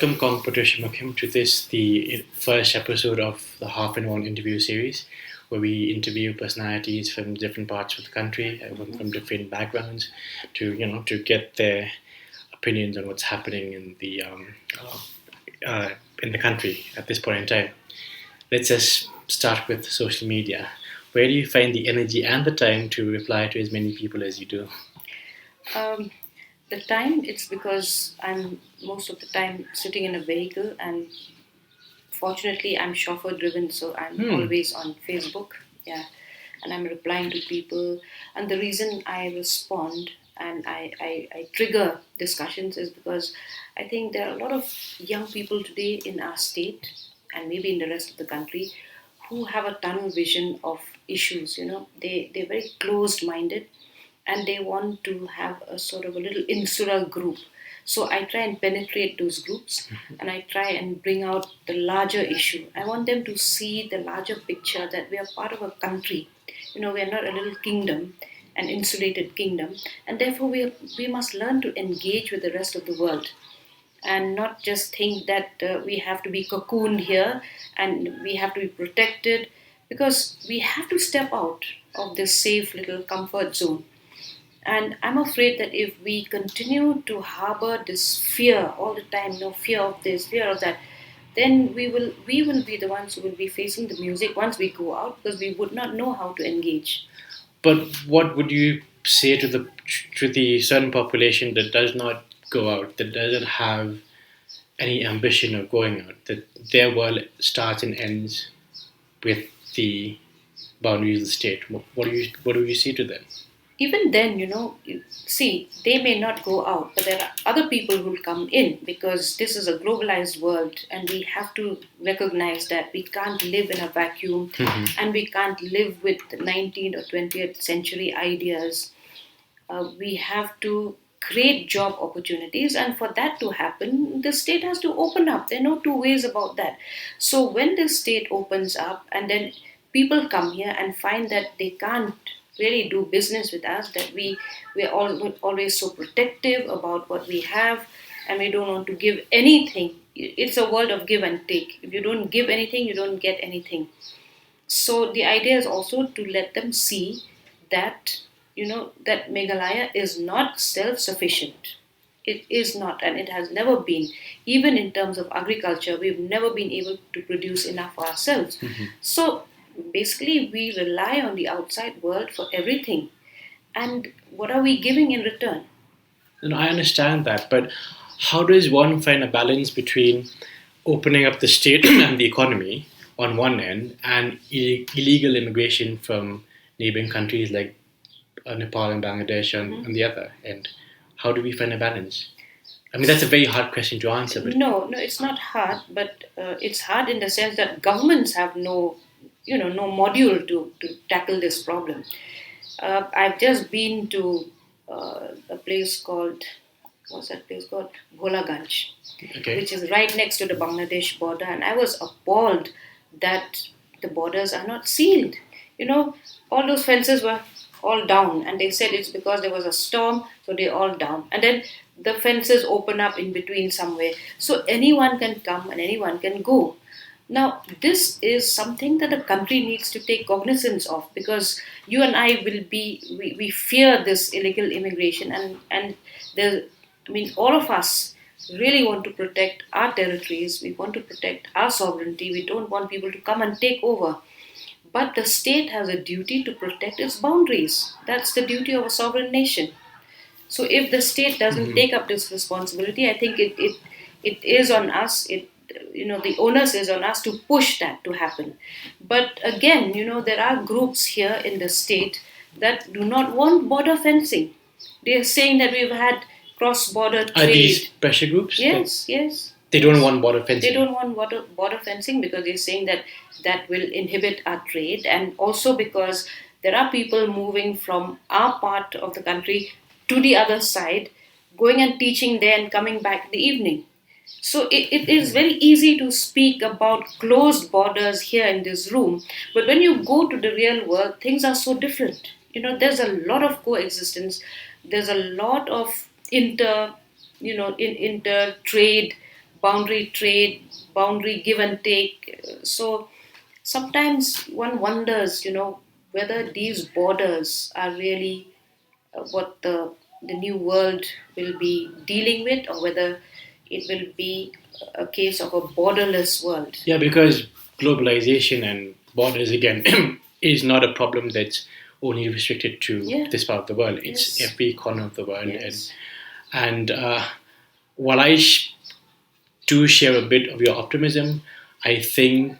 welcome Patricia Mukhim to the first episode of the Half in One interview series, where we interview personalities from different parts of the country, from different backgrounds, to get their opinions on what's happening in the country at this point in time. Let's just start with social media. Where do you find the energy and the time to reply to as many people as you do? The time, it's because I'm most of the time sitting in a vehicle, and fortunately I'm chauffeur driven, so I'm always on Facebook, and I'm replying to people. And the reason I respond and I trigger discussions is because I think there are a lot of young people today in our state and maybe in the rest of the country who have a tunnel vision of issues. They're very closed minded, and they want to have a sort of a little insular group. So I try and penetrate those groups, and I try and bring out the larger issue. I want them to see the larger picture, that we are part of a country. We are not a little kingdom, an insulated kingdom, and therefore we must learn to engage with the rest of the world and not just think that we have to be cocooned here and we have to be protected, because we have to step out of this safe little comfort zone. And I'm afraid that if we continue to harbor this fear all the time, fear of this, fear of that, then we will be the ones who will be facing the music once we go out, because we would not know how to engage. But what would you say to the certain population that does not go out, that doesn't have any ambition of going out, that their world starts and ends with the boundaries of the state? What do you say to them? Even then, see, they may not go out, but there are other people who will come in, because this is a globalized world, and we have to recognize that we can't live in a vacuum, and we can't live with 19th or 20th century ideas. We have to create job opportunities, and for that to happen, the state has to open up. There are no two ways about that. So when the state opens up, and then people come here and find that they can't really do business with us, that we're always so protective about what we have, and we don't want to give anything. It's a world of give and take. If you don't give anything, you don't get anything. So the idea is also to let them see that that Meghalaya is not self-sufficient. It is not, and it has never been. Even in terms of agriculture, we've never been able to produce enough for ourselves. So basically, we rely on the outside world for everything. And what are we giving in return? I understand that, but how does one find a balance between opening up the state and the economy on one end, and illegal immigration from neighboring countries like Nepal and Bangladesh on the other end? How do we find a balance? I mean, that's a very hard question to answer. But No, it's not hard, but it's hard in the sense that governments have no module to tackle this problem. I've just been to a place called, what's that place called? Bholaganj, which is right next to the Bangladesh border, and I was appalled that the borders are not sealed. All those fences were all down, and they said it's because there was a storm, so they're all down. And then the fences open up in between somewhere, so anyone can come and anyone can go. Now, this is something that the country needs to take cognizance of, because you and I we fear this illegal immigration, and all of us really want to protect our territories, we want to protect our sovereignty, we don't want people to come and take over. But the state has a duty to protect its boundaries. That's the duty of a sovereign nation. So if the state doesn't take up this responsibility, I think it is on us. The onus is on us to push that to happen. But again, there are groups here in the state that do not want border fencing. They are saying that we've had cross-border trade. Are these pressure groups? Yes. They don't want border fencing. They don't want border fencing because they're saying that will inhibit our trade, and also because there are people moving from our part of the country to the other side, going and teaching there and coming back in the evening. So it is very easy to speak about closed borders here in this room, but when you go to the real world, things are so different. There's a lot of coexistence. There's a lot of inter trade boundary trade, boundary give and take. So sometimes one wonders, whether these borders are really what the new world will be dealing with, or whether it will be a case of a borderless world. Yeah, because globalization and borders again is not a problem that's only restricted to Yeah. this part of the world. It's Yes. every corner of the world, Yes. and while I do share a bit of your optimism, I think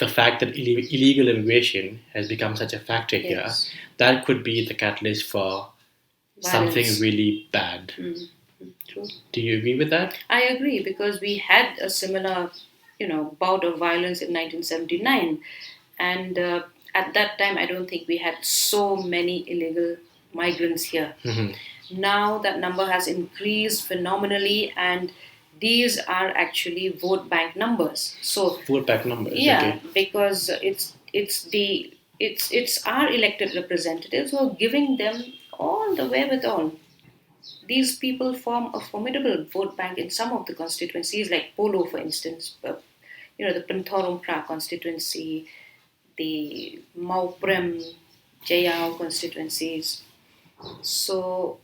the fact that illegal immigration has become such a factor here, Yes. that could be the catalyst for something Violence. really bad. True. Do you agree with that? I agree, because we had a similar, bout of violence in 1979, and at that time, I don't think we had so many illegal migrants here. Now that number has increased phenomenally, and these are actually vote bank numbers. So Vote back numbers. yeah, Okay. because it's our elected representatives who are giving them all the wherewithal. These people form a formidable vote bank in some of the constituencies, like Polo, for instance. The Penthorum Pra constituency, the Mauprem, Jayao constituencies. So,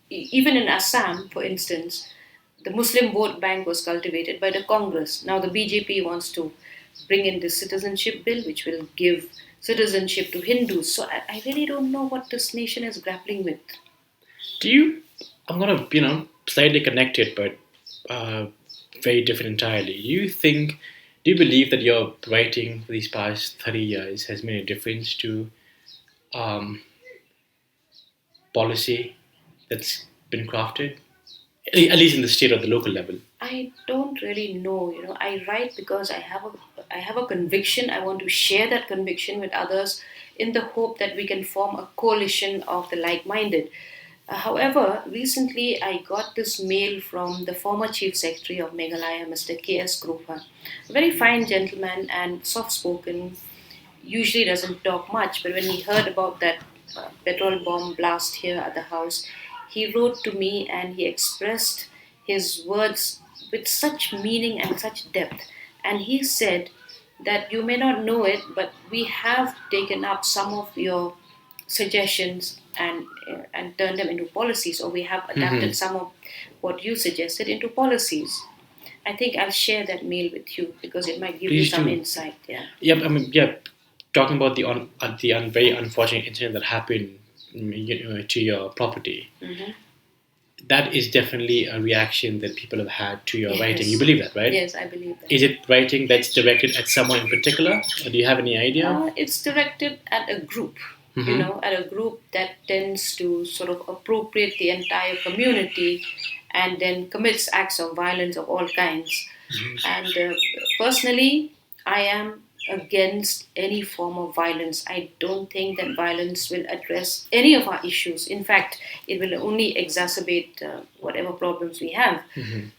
even in Assam, for instance, the Muslim vote bank was cultivated by the Congress. Now, the BJP wants to bring in this citizenship bill, which will give citizenship to Hindus. So, I really don't know what this nation is grappling with. Do you? I'm gonna, slightly connected, but very different entirely. Do you believe that your writing for these past 30 years has made a difference to um, policy that's been crafted, at least in the state or the local level? I don't really know. I write because I have a conviction. I want to share that conviction with others in the hope that we can form a coalition of the like-minded. However, recently I got this mail from the former Chief Secretary of Meghalaya, Mr. K.S. Krupa, a very fine gentleman and soft-spoken, usually doesn't talk much, but when he heard about that petrol bomb blast here at the house, he wrote to me and he expressed his words with such meaning and such depth. And he said that you may not know it, but we have taken up some of your suggestions and turned them into policies, or we have adapted some of what you suggested into policies. I think I'll share that mail with you because it might give you Please some do. insight. Yeah. Yeah. Talking about the very unfortunate incident that happened, to your property. That is definitely a reaction that people have had to your writing. You believe that, right? Yes, I believe that. Is it writing that's directed at someone in particular, or do you have any idea? It's directed at a group, at a group that tends to sort of appropriate the entire community and then commits acts of violence of all kinds. And personally, I am against any form of violence. I don't think that violence will address any of our issues. In fact, it will only exacerbate whatever problems we have.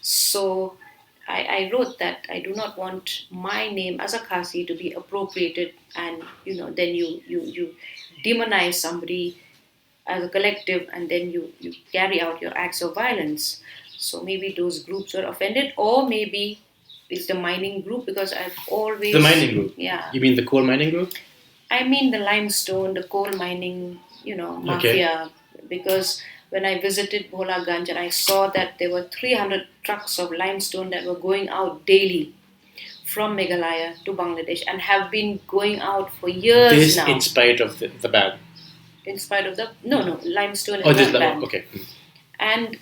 So I wrote that I do not want my name as a Khasi to be appropriated, and then you demonize somebody as a collective, and then you carry out your acts of violence. So maybe those groups were offended, or maybe it's the mining group, because I've always The mining group? Yeah. You mean the coal mining group? I mean the limestone, the coal mining, mafia. Because when I visited Bholaganj and I saw that there were 300 trucks of limestone that were going out daily from Meghalaya to Bangladesh and have been going out for years This now. in spite of the ban. In spite of the no limestone is Oh, this not banned. okay. And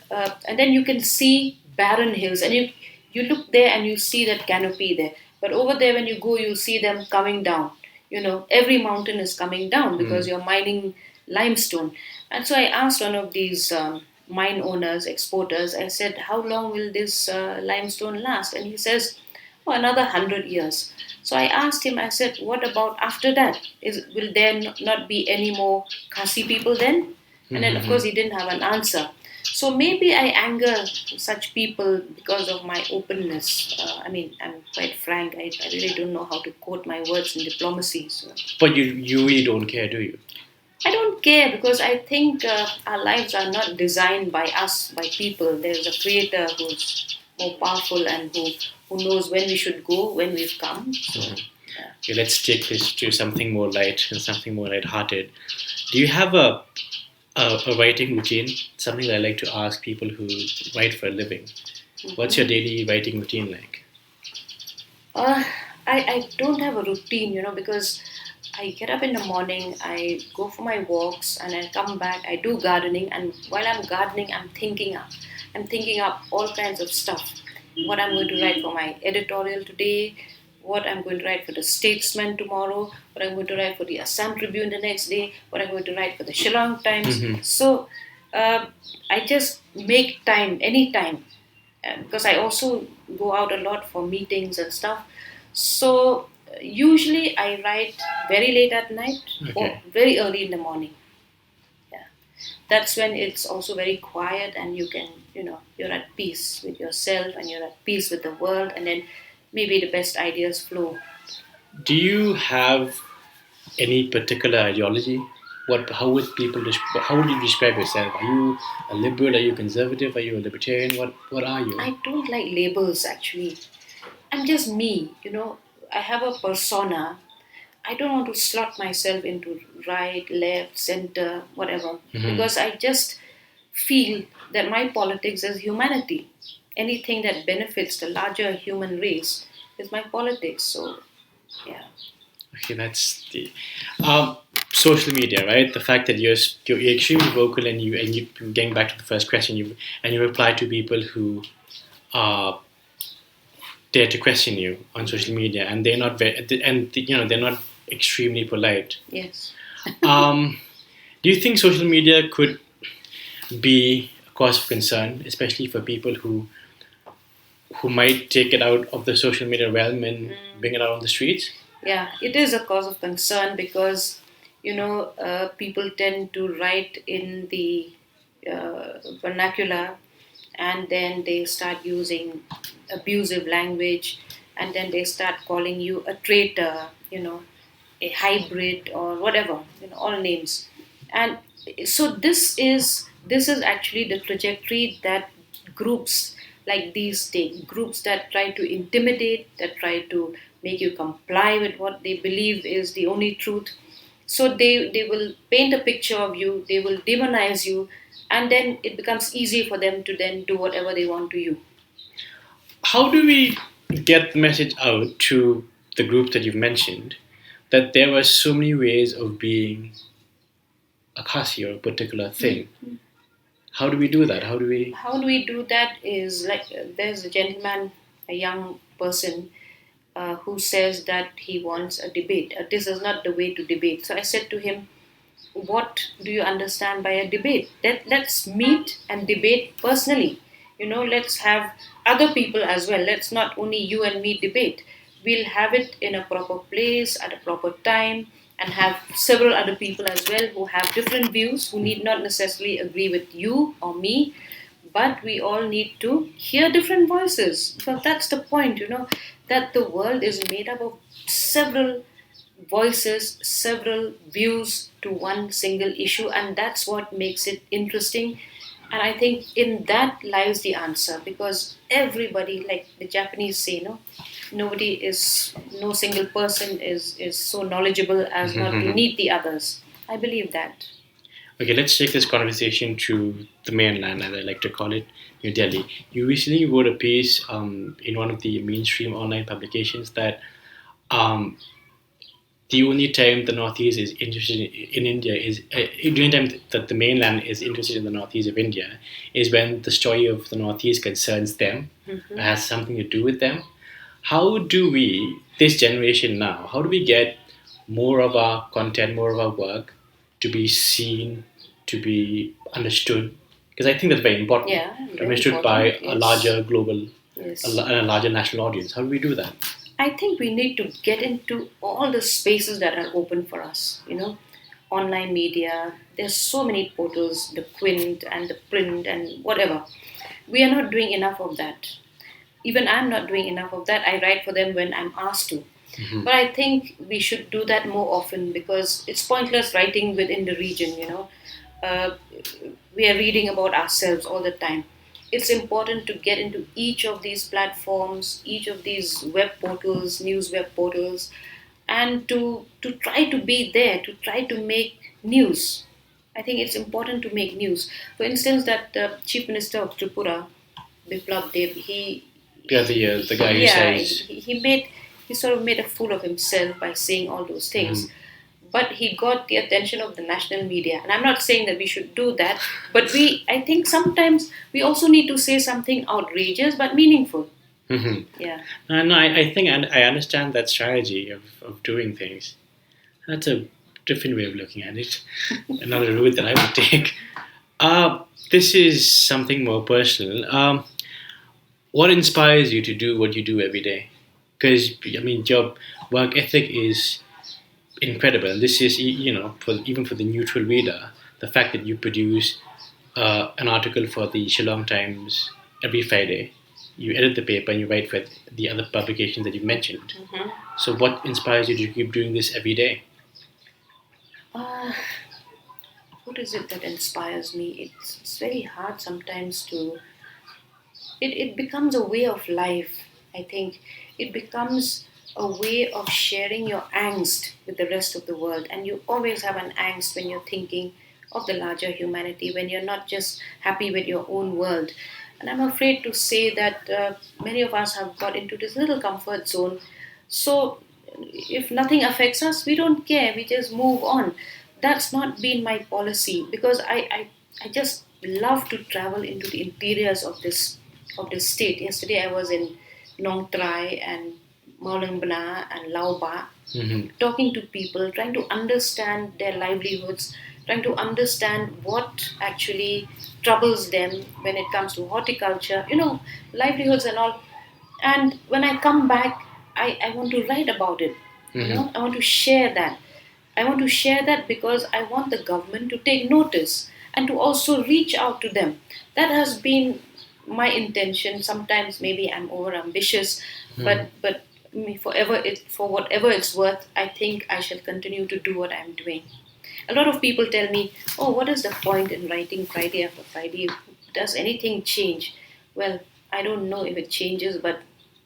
then you can see barren hills, and you look there and you see that canopy there. But over there, when you go, you see them coming down. Every mountain is coming down because you're mining limestone. And so I asked one of these mine owners, exporters, I said, how long will this limestone last? And he says, oh, another 100 years. So I asked him, I said, what about after that? Will there not be any more Khasi people then? And then, of course, he didn't have an answer. So maybe I anger such people because of my openness. I'm quite frank. I really don't know how to quote my words in diplomacy. So. But you really don't care, do you? I don't care, because I think our lives are not designed by us, by people. There's a creator who's more powerful and who knows when we should go, when we've come. So, yeah. Okay, let's take this to something more light and something more light-hearted. Do you have a writing routine? Something that I like to ask people who write for a living. What's your daily writing routine like? Uh, I don't have a routine, because I get up in the morning, I go for my walks, and I come back. I do gardening, and while I'm gardening, I'm thinking up all kinds of stuff. What I'm going to write for my editorial today, what I'm going to write for the Statesman tomorrow, what I'm going to write for the Assam Tribune the next day, what I'm going to write for the Shillong Times. So I just make time, any time, because I also go out a lot for meetings and stuff. So usually I write very late at night or very early in the morning. Yeah, that's when it's also very quiet and you can, you're at peace with yourself and you're at peace with the world, and then maybe the best ideas flow. Do you have any particular ideology? How would you describe yourself? Are you a liberal? Are you conservative? Are you a libertarian? What are you? I don't like labels actually. I'm just me, I have a persona. I don't want to slot myself into right, left, center, whatever, because I just feel that my politics is humanity. Anything that benefits the larger human race is my politics. So, yeah. Okay, that's the social media, right? The fact that you're extremely vocal and you getting back to the first question, you reply to people who dare to question you on social media, and they're not very, and they're not extremely polite. Yes. Do you think social media could be a cause of concern, especially for people who might take it out of the social media realm and bring it out on the streets? Yeah, it is a cause of concern because people tend to write in the vernacular, and then they start using abusive language, and then they start calling you a traitor, a hybrid or whatever, all names. And so this is actually the trajectory that groups like these take, groups that try to intimidate, that try to make you comply with what they believe is the only truth. So they will paint a picture of you, they will demonize you, and then it becomes easy for them to then do whatever they want to you. How do we get the message out to the group that you've mentioned that there were so many ways of being a khasi or a particular thing? How do we do that? How do we do that is like there's a gentleman, a young person, who says that he wants a debate. This is not the way to debate. So I said to him, what do you understand by a debate? Let's meet and debate personally. Let's have other people as well. Let's not only you and me debate. We'll have it in a proper place at a proper time, and have several other people as well who have different views, who need not necessarily agree with you or me, but we all need to hear different voices. So that's the point, that the world is made up of several voices, several views to one single issue, and that's what makes it interesting. And I think in that lies the answer, because everybody, like the Japanese say, no single person is so knowledgeable as not to need the others. I believe that. Okay, let's take this conversation to the mainland, as I like to call it, New Delhi. You recently wrote a piece in one of the mainstream online publications that the only time the Northeast is interested in India is the only time that the mainland is interested in the Northeast of India is when the story of the Northeast concerns them, or has something to do with them. How do we, this generation now, how do we get more of our content, more of our work to be seen, to be understood? Because I think that's very important. Yeah, to be understood by a larger global, yes, a larger national audience. How do we do that? I think we need to get into all the spaces that are open for us, online media. There's so many portals, the Quint and the print and whatever. We are not doing enough of that. Even I'm not doing enough of that. I write for them when I'm asked to. But I think we should do that more often, because it's pointless writing within the region, we are reading about ourselves all the time. it's important to get into each of these platforms, each of these web portals, news web portals, and to try to be there, to try to make news. I think it's important to make news. For instance, that Chief Minister of Tripura, Biplab Deb, Yeah, the guy who yeah, says. he sort of made a fool of himself by saying all those things. But he got the attention of the national media, and I'm not saying that we should do that, but I think sometimes we also need to say something outrageous but meaningful. Mhm. Yeah. No, I think and I understand that strategy of doing things. That's a different way of looking at it. Another route that I would take. This is something more personal. What inspires you to do what you do every day? Because I mean, your work ethic is incredible. And this is, for even for the neutral reader, the fact that you produce an article for the Shillong Times every Friday, you edit the paper and you write for the other publications that you mentioned. So, what inspires you to keep doing this every day? Uh, what is it that inspires me? It's very hard sometimes to. It becomes a way of life, I think. It becomes a way of sharing your angst with the rest of the world. And you always have an angst when you're thinking of the larger humanity, when you're not just happy with your own world. And I'm afraid to say that many of us have got into this little comfort zone. So if nothing affects us, we don't care, we just move on. That's not been my policy, because I just love to travel into the interiors of this state. Yesterday I was in Nong Trai and Maulambana and Lauba, Hmm. talking to people, trying to understand their livelihoods, trying to understand what actually troubles them when it comes to horticulture, livelihoods and all. And when I come back, I want to write about it. I want to share that. I want to share that because I want the government to take notice and to also reach out to them. That has been my intention. Sometimes maybe I'm over ambitious, but for whatever it's worth, I think I shall continue to do what I'm doing. A lot of people tell me, "Oh, what is the point in writing Friday after Friday? Does anything change?" Well, I don't know if it changes, but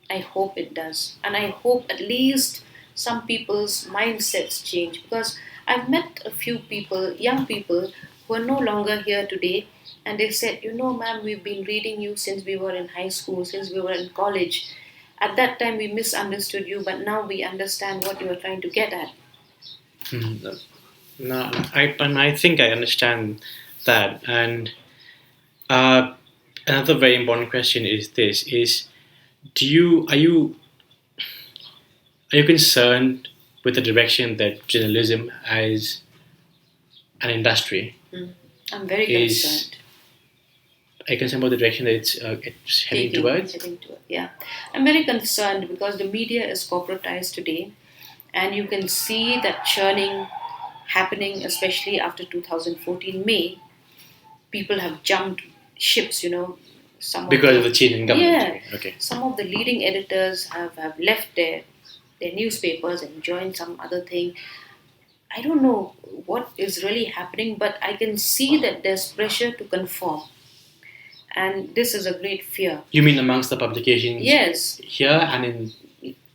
I hope it does. And I hope at least some people's mindsets change, because I've met a few people, young people, who are no longer here today, and they said, ma'am, we've been reading you since we were in high school, since we were in college. At that time, we misunderstood you, but now we understand what you are trying to get at. No, I think I understand that. And uh, another very important question is this: is do you are you concerned with the direction that journalism as an industry I'm very is? concerned. Are you concerned about the direction that it's heading towards? Yeah, I'm very concerned because the media is corporatized today, and you can see that churning happening, especially after 2014 May. People have jumped ships. Because of the change in government. Yeah, Okay. some of the leading editors have left their newspapers and joined some other thing. I don't know what is really happening, but I can see that there's pressure to conform, and this is a great fear. You mean amongst the publications? Yes. Here and in.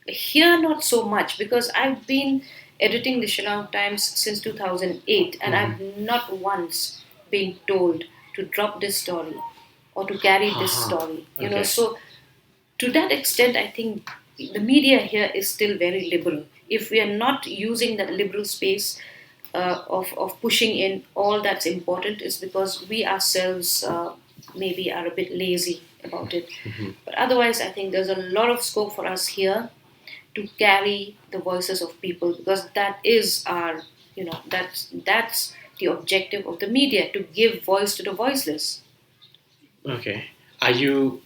Here, not so much, because I've been editing the Shillong Times since 2008, and I've not once been told to drop this story or to carry this story. Okay. So to that extent, I think the media here is still very liberal. If we are not using that liberal space of pushing in all that's important, is because we ourselves maybe are a bit lazy about it. But otherwise, I think there's a lot of scope for us here to carry the voices of people, because that is our, that's the objective of the media, to give voice to the voiceless. Okay. Are you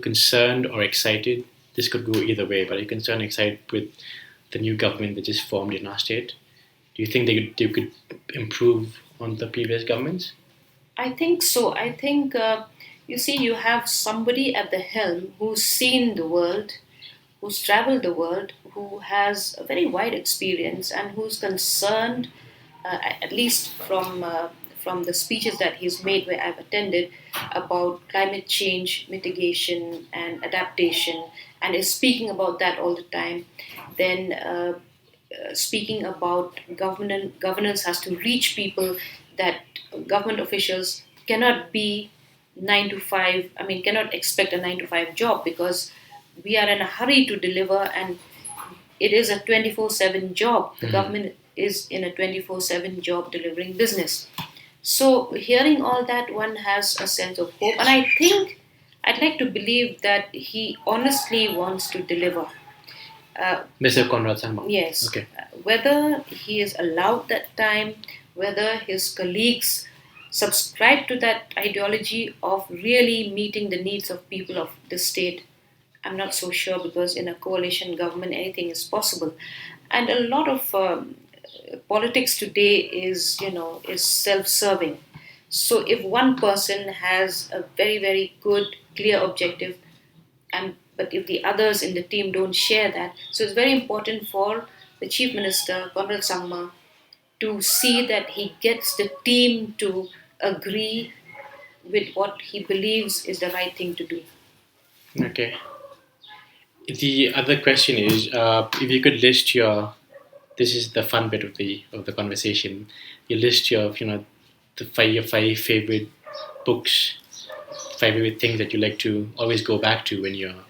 concerned or excited? This could go either way, but are you concerned or excited with the new government that just formed in our state? Do you think they could improve on the previous governments? I think so. I think, you see, you have somebody at the helm who's seen the world, who's traveled the world, who has a very wide experience, and who's concerned, at least from the speeches that he's made where I've attended about climate change mitigation and adaptation, and is speaking about that all the time, then speaking about governance has to reach people, that government officials cannot be 9 to 5. I mean, cannot expect a 9 to 5 job, because we are in a hurry to deliver, and it is a 24/7 job. The government is in a 24/7 job delivering business. So, hearing all that, one has a sense of hope, and I think I'd like to believe that he honestly wants to deliver. Mr. Conrad Sangma. Yes. Okay. Whether he is allowed that time, whether his colleagues subscribe to that ideology of really meeting the needs of people of the state, I'm not so sure, because in a coalition government anything is possible, and a lot of politics today is self-serving. So if one person has a very very good clear objective, and but if the others in the team don't share that, so it's very important for the chief minister Conrad Sangma to see that he gets the team to agree with what he believes is the right thing to do. Okay. The other question is, if you could list your, this is the fun bit of the conversation. You list your five favorite books, five favorite things that you like to always go back to when you're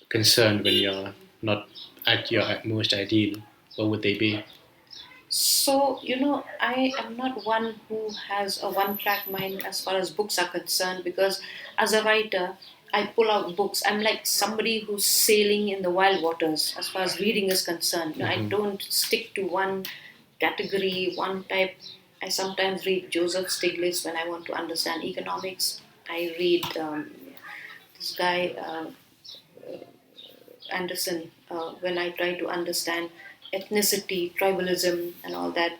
concerned, when you're not at your most ideal. What would they be? So, I am not one who has a one track mind as far as books are concerned, because as a writer, I pull out books. I'm like somebody who's sailing in the wild waters as far as reading is concerned. I don't stick to one category, one type. I sometimes read Joseph Stiglitz when I want to understand economics. I read this guy, Anderson, when I try to understand ethnicity, tribalism, and all that.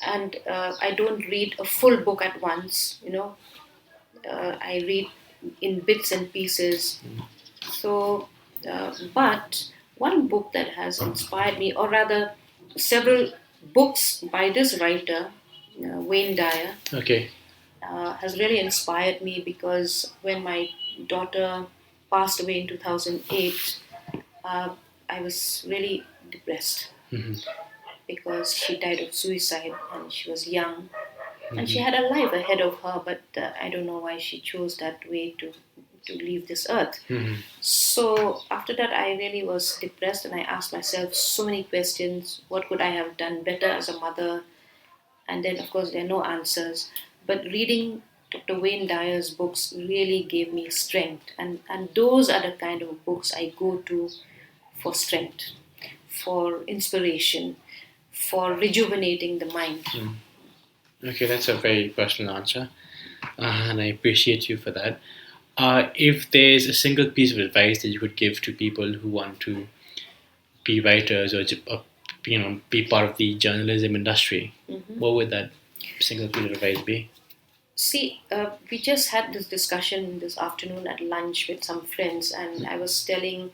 And I don't read a full book at once. I read in bits and pieces. So, but one book that has inspired me, or rather, several books by this writer, Wayne Dyer, Okay. has really inspired me, because when my daughter passed away in 2008, I was really depressed, because she died of suicide and she was young, and she had a life ahead of her, but I don't know why she chose that way to leave this earth. So after that, I really was depressed, and I asked myself so many questions. What could I have done better as a mother? And then, of course, there are no answers. But reading Dr. Wayne Dyer's books really gave me strength. And those are the kind of books I go to for strength, for inspiration, for rejuvenating the mind. Okay, that's a very personal answer, and I appreciate you for that. If there's a single piece of advice that you could give to people who want to be writers or be part of the journalism industry, what would that single piece of advice be? See, we just had this discussion this afternoon at lunch with some friends, and I was telling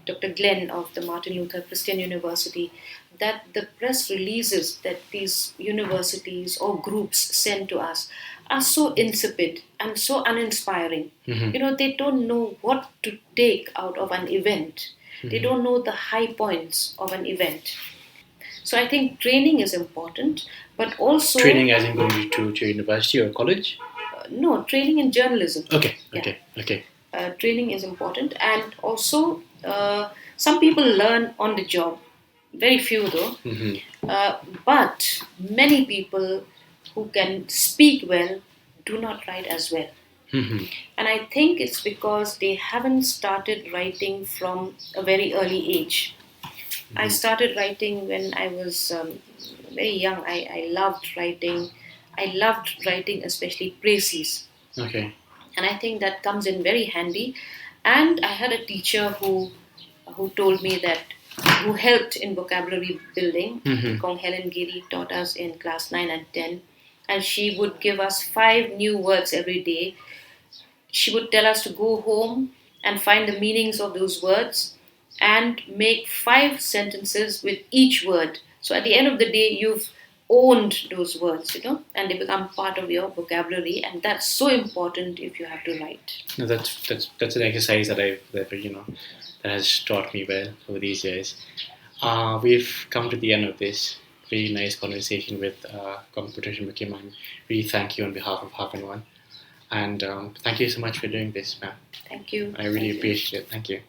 Dr. Glenn of the Martin Luther Christian University that the press releases that these universities or groups send to us are so insipid and so uninspiring. They don't know what to take out of an event. They don't know the high points of an event. So I think training is important, but also Training as in going to university or college? No, training in journalism. Okay. Training is important, and also some people learn on the job. Very few though, but many people who can speak well do not write as well. And I think it's because they haven't started writing from a very early age. I started writing when I was very young. I loved writing. I loved writing, especially précis. Okay. And I think that comes in very handy. And I had a teacher who told me that, who helped in vocabulary building. Kong Helen Giri taught us in class 9 and 10. And she would give us 5 new words every day. She would tell us to go home and find the meanings of those words and make 5 sentences with each word. So at the end of the day, you've owned those words, and they become part of your vocabulary, and that's so important if you have to write. No, that's an exercise that has taught me well over these years. We've come to the end of this very nice conversation with Patricia Mukhim, and really thank you on behalf of Half and One. And thank you so much for doing this, ma'am. Thank you. I really Thank you. appreciate it. Thank you.